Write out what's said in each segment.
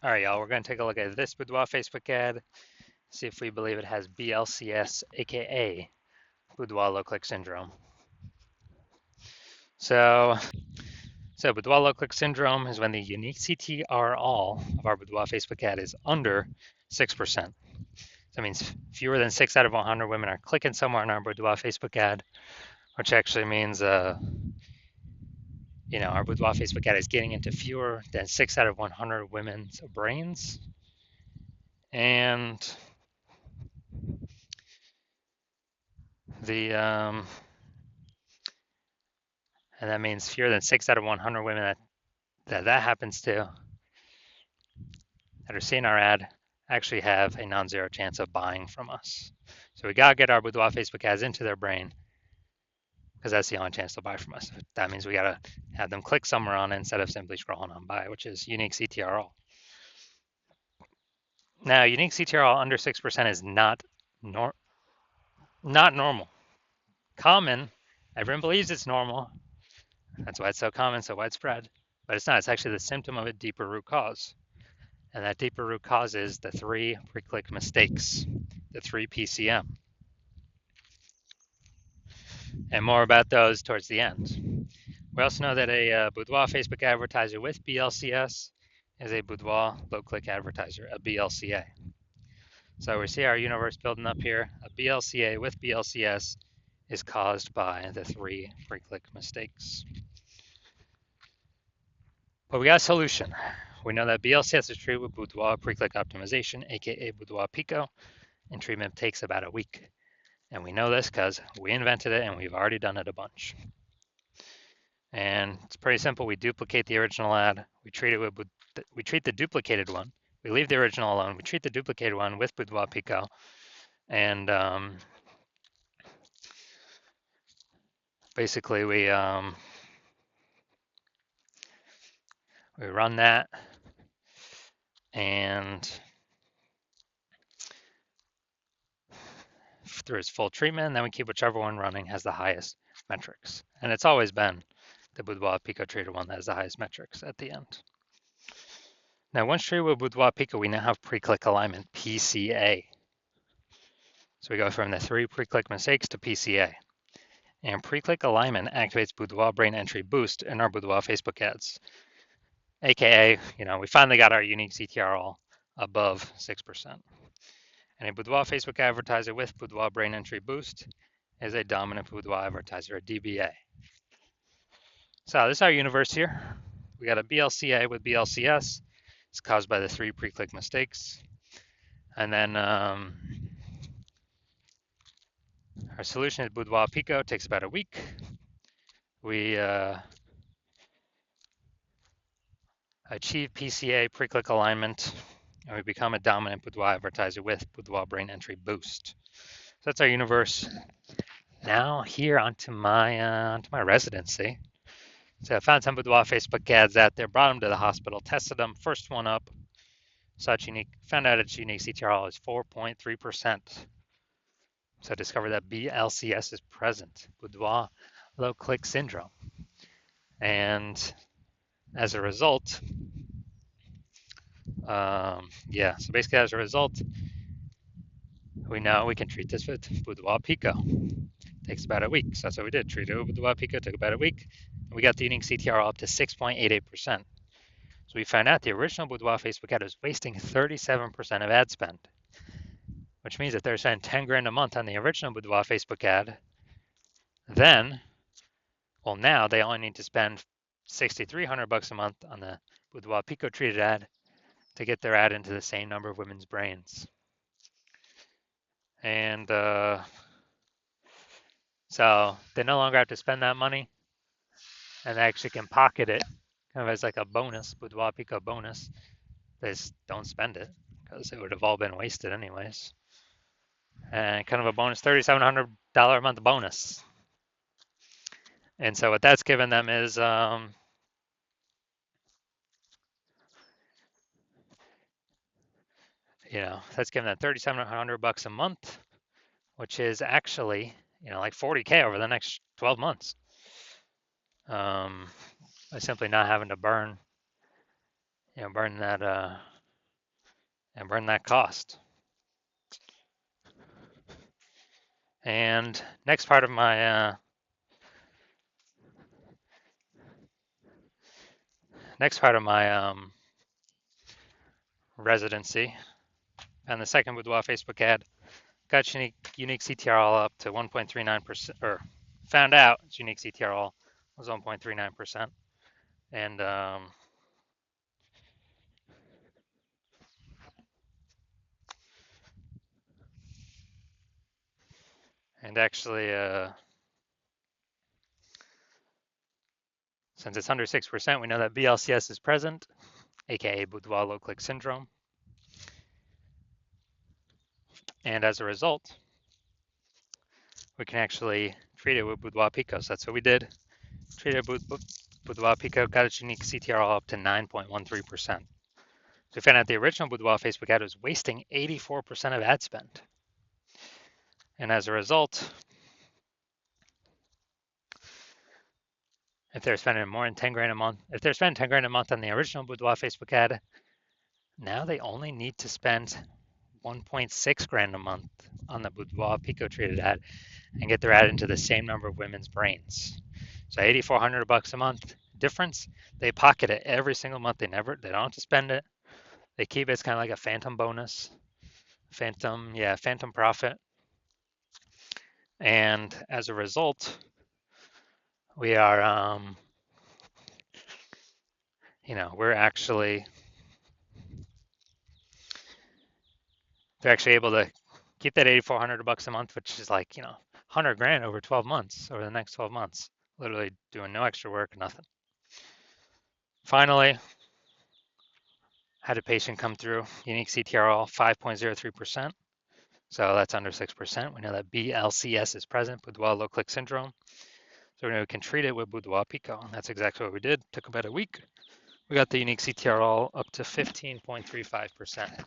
All right, y'all, we're going to take a look at this Boudoir Facebook ad, see if we believe it has BLCS, aka Boudoir low click syndrome. So Boudoir low click syndrome is when the unique CTR all of our Boudoir Facebook ad is under 6%. That means fewer than 6 out of 100 women are clicking somewhere on our Boudoir Facebook ad, which actually means, our Boudoir Facebook ad is getting into fewer than 6 out of 100 women's brains. And and that means fewer than 6 out of 100 women that happens to, that are seeing our ad, actually have a non-zero chance of buying from us. So we gotta get our Boudoir Facebook ads into their brain, because that's the only chance they'll buy from us. That means we gotta have them click somewhere on it instead of simply scrolling on by, which is unique CTR all. Now, unique CTR all under 6% is not normal. Common, everyone believes it's normal. That's why it's so common, so widespread. But it's not. It's actually the symptom of a deeper root cause. And that deeper root cause is the 3 pre-click mistakes, the 3 PCM. And more about those towards the end. We also know that a Boudoir Facebook advertiser with BLCS is a Boudoir low-click advertiser, a BLCA. So we see our universe building up here. A BLCA with BLCS is caused by the 3 pre-click mistakes. But we got a solution. We know that BLCS is treated with Boudoir pre-click optimization, aka Boudoir Pico, and treatment takes about a week. And we know this because we invented it and we've already done it a bunch. And it's pretty simple. We duplicate the original ad. We treat the duplicated one. We leave the original alone. We treat the duplicated one with Boudoir Pico, and basically we run that, and through its full treatment, and then we keep whichever one running has the highest metrics. And it's always been the Boudoir Pico treated one that has the highest metrics at the end. Now, once treated with Boudoir Pico, we now have pre-click alignment, PCA. So we go from the 3 pre-click mistakes to PCA. And pre-click alignment activates Boudoir brain entry boost in our Boudoir Facebook ads. AKA, we finally got our unique CTR all above 6%. And a Boudoir Facebook advertiser with Boudoir brain entry boost is a dominant Boudoir advertiser, a DBA. So this is our universe here. We got a BLCA with BLCS. It's caused by the 3 pre-click mistakes. And then our solution is Boudoir Pico. It takes about a week. We achieve PCA pre-click alignment, and we become a dominant Boudoir advertiser with Boudoir brain entry boost. So that's our universe. Now here onto my residency. So I found some Boudoir Facebook ads out there, brought them to the hospital, tested them. First one up, found out its unique CTR is 4.3%. So I discovered that BLCS is present, Boudoir low click syndrome. And as a result, so basically as a result, we know we can treat this with Boudoir Pico. Takes about a week. So that's what we did. Treat it with Boudoir Pico, took about a week. We got the unique CTR up to 6.88%. So we found out the original Boudoir Facebook ad was wasting 37% of ad spend, which means if they're spending 10 grand a month on the original Boudoir Facebook ad, then, now they only need to spend $6,300 a month on the Boudoir Pico treated ad to get their ad into the same number of women's brains. And so they no longer have to spend that money, and they actually can pocket it kind of as like a bonus, Boudoir Pico bonus. They just don't spend it because it would have all been wasted anyways. And kind of a bonus, $3,700 a month bonus. And so what that's given them is that's given them $3,700 a month, which is actually like $40K over the next 12 months. By simply not having to burn that and burn that cost. And next part of my residency, and the second Boudoir Facebook ad, got unique CTRL up to 1.39%, or found out its unique CTRL was 1.39%, and actually, since it's under 6%, we know that BLCS is present, aka Boudoir low click syndrome, and as a result, we can actually treat it with Boudoir Pico. So that's what we did. Treated Boudoir Pico, got its unique CTRL up to 9.13%. So we found out the original Boudoir Facebook ad was wasting 84% of ad spend. And as a result, if they're spending more than 10 grand a month, if they're spending 10 grand a month on the original Boudoir Facebook ad, now they only need to spend 1.6 grand a month on the Boudoir Pico treated ad and get their ad into the same number of women's brains. So $8,400 a month difference. They pocket it every single month. They don't have to spend it. They keep it. It's kind of like a phantom bonus, phantom profit. And as a result, we are, we're actually, they're actually able to keep that $8,400 a month, which is like, 100 grand over 12 months, over the next 12 months, literally doing no extra work, nothing. Finally, had a patient come through, unique CTRL 5.03%. So that's under 6%. We know that BLCS is present, Boudoir low click syndrome. So we can treat it with Boudoir Pico. And that's exactly what we did. Took about a week. We got the unique CTRL up to 15.35%.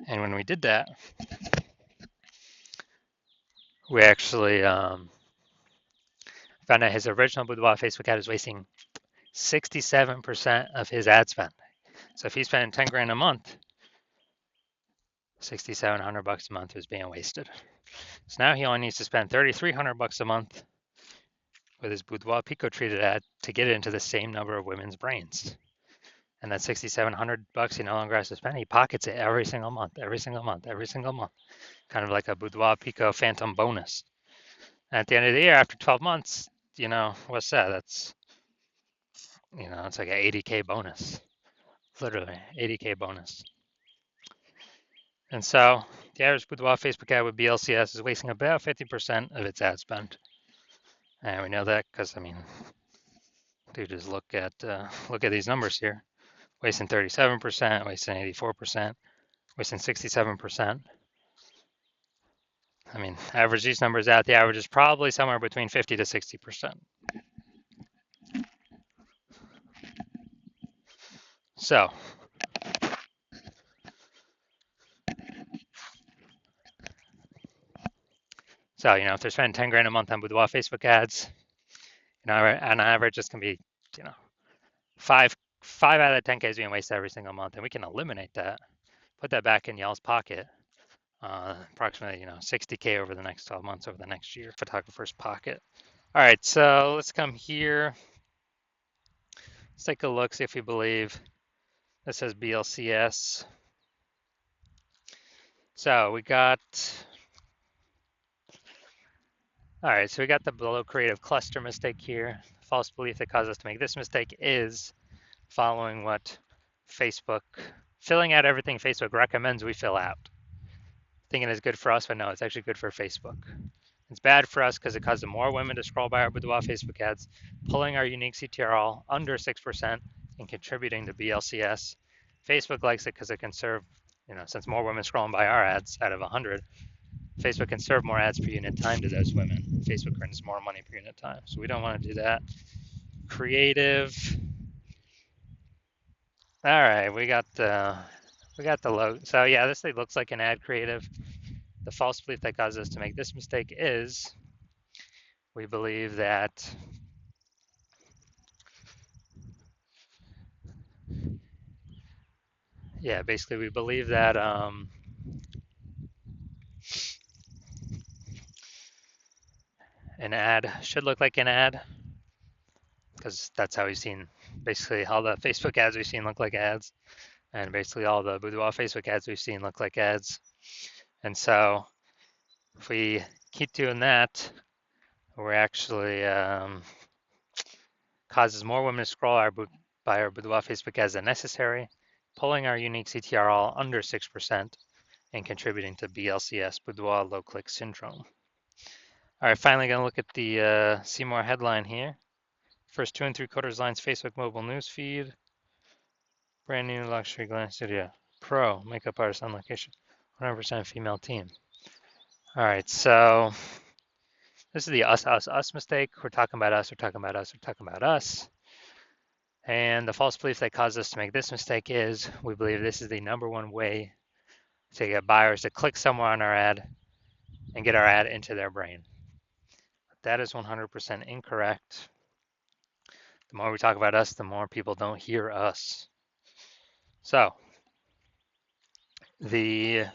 And when we did that, we actually found out his original Boudoir Facebook ad was wasting 67% of his ad spend. So if he's spending 10 grand a month, $6,700 a month was being wasted. So now he only needs to spend $3,300 a month with his Boudoir Pico treated ad to get it into the same number of women's brains. And that $6,700 he no longer has to spend. He pockets it every single month, every single month, every single month. Kind of like a Boudoir Pico phantom bonus. And at the end of the year, after 12 months, what's that? That's, it's like an 80K bonus. Literally, 80K bonus. And so the average Boudoir Facebook ad with BLCS is wasting about 50% of its ad spend. And we know that because, dude, just look at these numbers here. Wasting 37%, wasting 84%, wasting 67%. Average these numbers out, the average is probably somewhere between 50 to 60%. So, if they're spending 10 grand a month on Boudoir Facebook ads, on average, this can be, five out of 10 Ks being wasted every single month, and we can eliminate that, put that back in y'all's pocket. Approximately, 60K over the next 12 months, over the next year, photographer's pocket. All right, so let's come here. Let's take a look, see if we believe this says BLCS. So we got, all right, so we got the below creative cluster mistake here. False belief that caused us to make this mistake is following what filling out everything Facebook recommends we fill out. Thinking it's good for us, but no, it's actually good for Facebook. It's bad for us because it causes more women to scroll by our Boudoir Facebook ads, pulling our unique CTRL under 6% and contributing to BLCS. Facebook likes it because it can serve, since more women scrolling by our ads out of 100, Facebook can serve more ads per unit time to those women. Facebook earns more money per unit time. So we don't want to do that. Creative. All right, we got the logo. So yeah, this thing looks like an ad creative. The false belief that caused us to make this mistake is we believe that Yeah, basically we believe that an ad should look like an ad because that's how we've seen basically all the Facebook ads we've seen look like ads, and basically all the Boudoir Facebook ads we've seen look like ads. And so if we keep doing that, we're actually causes more women to scroll by our Boudoir Facebook ads than necessary, pulling our unique CTRL under 6% and contributing to BLCS, Boudoir low click syndrome. All right, finally going to look at the Seymour headline here. First 2 3/4 lines Facebook mobile news feed. Brand new luxury glam studio. Pro makeup artist on location. 100% female team. All right, so this is the us mistake. We're talking about us, we're talking about us, we're talking about us. And the false belief that caused us to make this mistake is we believe this is the #1 way to get buyers to click somewhere on our ad and get our ad into their brain. That is 100% incorrect. The more we talk about us, the more people don't hear us. So the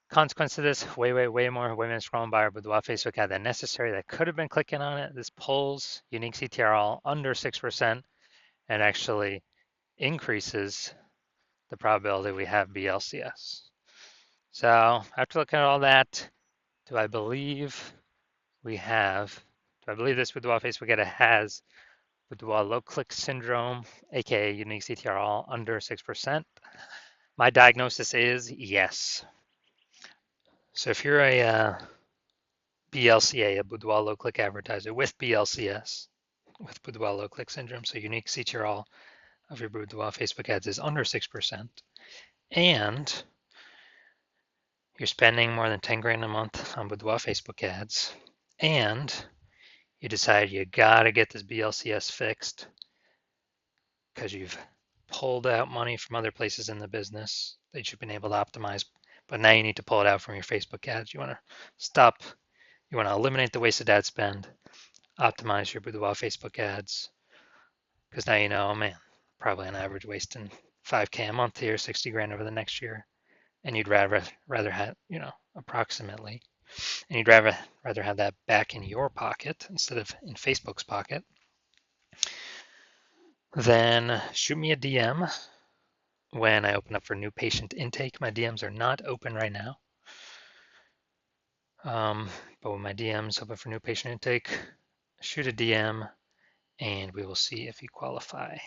consequence of this, way more women scrolling by our Boudoir Facebook ad than necessary that could have been clicking on it. This pulls unique CTRL under 6% and actually increases the probability we have BLCS. So after looking at all that, do I believe this Boudoir Facebook ad has Boudoir low click syndrome, aka unique CTRL under 6%? My diagnosis is yes. So if you're a BLCA, a Boudoir low click advertiser with BLCS, with Boudoir low click syndrome, so unique CTRL of your Boudoir Facebook ads is under 6%, and you're spending more than 10 grand a month on Boudoir Facebook ads, and you decide you gotta get this BLCS fixed because you've pulled out money from other places in the business that you've been able to optimize, but now you need to pull it out from your Facebook ads. You want to eliminate the wasted ad spend, optimize your Boudoir Facebook ads, because now you know, man, probably on average wasting 5K a month here, 60 grand over the next year, and you'd rather have, approximately, and you'd rather have that back in your pocket instead of in Facebook's pocket. Then shoot me a DM when I open up for new patient intake. My DMs are not open right now. But when my DMs open for new patient intake, shoot a DM and we will see if you qualify.